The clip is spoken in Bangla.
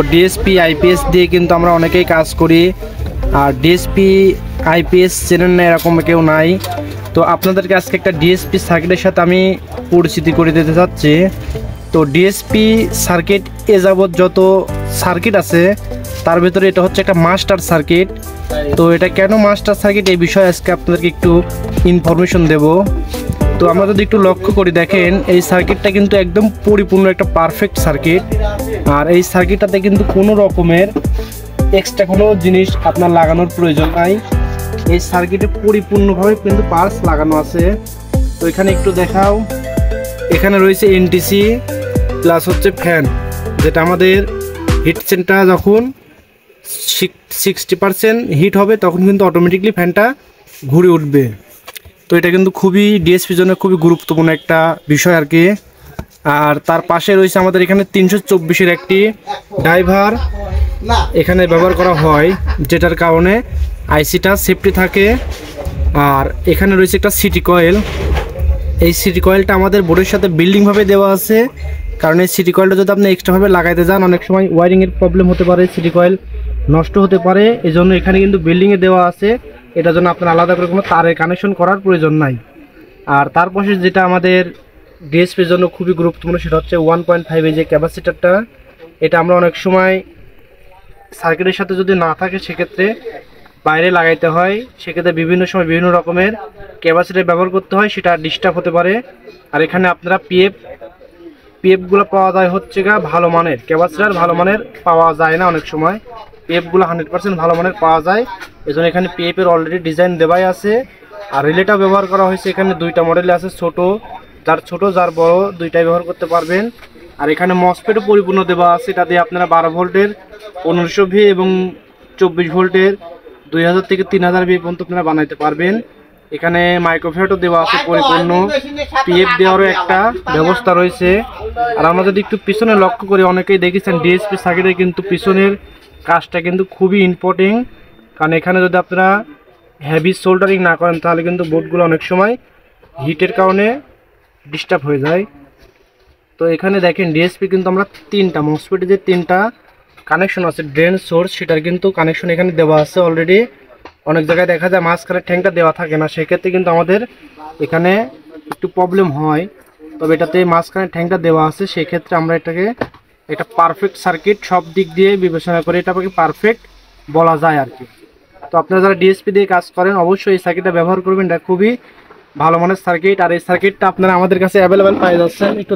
ডিএসপি আইপিএস দিয়ে কিন্তু আমরা অনেকেই কাজ করি। আর ডিএসপি আইপিএস চেনেন না এরকম কেউ নাই। তো আপনাদেরকে আজকে একটা ডিএসপি সার্কিটের সাথে আমি পরিচিতি করে দিতে চাচ্ছি। তো ডিএসপি সার্কিট এ যাবৎ যত সার্কিট আছে তার ভিতরে এটা হচ্ছে একটা মাস্টার সার্কিট। তো এটা কেন মাস্টার সার্কিট এই বিষয়ে আজকে আপনাদেরকে একটু ইনফরমেশন দেব। তো আমরা যদি একটু লক্ষ্য করি, দেখেন এই সার্কিটটা কিন্তু একদম পরিপূর্ণ একটা পারফেক্ট সার্কিট। আর এই সার্কিটটাতে কিন্তু কোনো রকমের এক্সট্রা কোনো জিনিস আপনার লাগানোর প্রয়োজন নাই। এই সার্কিটে পরিপূর্ণভাবে কিন্তু পার্টস লাগানো আছে। তো এখানে একটু দেখাও, এখানে রয়েছে এনটিসি প্লাস হচ্ছে ফ্যান, যেটা আমাদের হিট সেন্টার যখন 60% হিট হবে তখন কিন্তু অটোমেটিকলি ফ্যানটা ঘুরে উঠবে। তো এটা কিন্তু খুবই ডিএসপির জন্য খুবই গুরুত্বপূর্ণ একটা বিষয় আর কি। আর তার পাশে রয়েছে আমাদের এখানে 324-এর একটি ড্রাইভার এখানে ব্যবহার করা হয়, যেটার কারণে আইসিটা সেফটি থাকে। আর এখানে রয়েছে একটা সিটি কয়েল। এই সিটি কয়েলটা আমাদের বোর্ডের সাথে বিল্ডিংভাবে দেওয়া আছে, কারণ এই সিটি কয়েলটা যদি আপনি এক্সট্রাভাবে লাগাইতে যান অনেক সময় ওয়ারিংয়ের প্রবলেম হতে পারে, সিটি কয়েল নষ্ট হতে পারে। এই জন্য এখানে কিন্তু বিল্ডিংয়ে দেওয়া আছে, এটার জন্য আপনার আলাদা করে কোনো তারের কানেকশন করার প্রয়োজন নাই। আর তার পাশে যেটা আমাদের ডিএসপির জন্য খুবই গুরুত্বপূর্ণ সেটা হচ্ছে 1.5 এই যে ক্যাপাসিটারটা। এটা আমরা অনেক সময় সার্কিটের সাথে যদি না থাকে সেক্ষেত্রে বাইরে লাগাইতে হয়, সেক্ষেত্রে বিভিন্ন সময় বিভিন্ন রকমের ক্যাপাসিটার ব্যবহার করতে হয়, সেটা ডিস্টার্ব হতে পারে। আর এখানে আপনারা পিএফগুলো পাওয়া যায় হচ্ছে ভালো মানের ক্যাপাসিটার, ভালো মানের পাওয়া যায় না অনেক সময়। পিএফগুলো 100% ভালো মানের পাওয়া যায়, এজন্য এখানে পিএফের অলরেডি ডিজাইন দেওয়াই আছে। আর রিলেটাও ব্যবহার করা হয়েছে, এখানে দুইটা মডেল আছে, যার ছোট যার বড় দুইটাই ব্যবহার করতে পারবেন। আর এখানে মসফেটও পরিপূর্ণ দেওয়া আছে, এটা দিয়ে আপনারা 12 ভোল্টের 1500 ভি এবং 24 ভোল্টের 2000 থেকে 3000 ভি পর্যন্ত আপনারা বানাইতে পারবেন। এখানে মাইক্রোফেটও দেওয়া আছে পরিপূর্ণ, পিএফ দেওয়ারও একটা ব্যবস্থা রয়েছে। আর আমরা যদি একটু পিছনে লক্ষ্য করি, অনেকেই দেখেছেন ডিএসপি সার্কিটে কিন্তু পিছনের কাজটা কিন্তু খুবই ইম্পর্টেন্ট, কারণ এখানে যদি আপনারা হেভি সোল্ডারিং না করেন তাহলে কিন্তু বোর্ডগুলো অনেক সময় হিটের কারণে ডিস্টার্ব হয়ে যায়। তো এখানে দেখেন ডিএসপি কিন্তু আমরা তিনটা মসফেটে যে তিনটা কানেকশন আছে, ড্রেন সোর্স, সেটার কিন্তু কানেকশন এখানে দেওয়া আছে অলরেডি। অনেক জায়গায় দেখা যায় মাঝখানে ট্যাঙ্কটা দেওয়া থাকে না, সেক্ষেত্রে কিন্তু আমাদের এখানে একটু প্রবলেম হয়। তবে এটাতে মাঝখানে ট্যাঙ্কটা দেওয়া আছে, সেক্ষেত্রে আমরা এটাকে একটা পারফেক্ট সার্কিট সব দিক দিয়ে বিবেচনা করে এটাকে পারফেক্ট বলা যায় আর কি। তো আপনারা যারা ডিএসপি দিয়ে কাজ করেন অবশ্যই এই সার্কিটটা ব্যবহার করবেন, এটা খুবই ভালো মানের সার্কিট। আর এই সার্কিটটা আপনারা আমাদের কাছে অ্যাভেলেবেল পাই যাচ্ছেন, একটু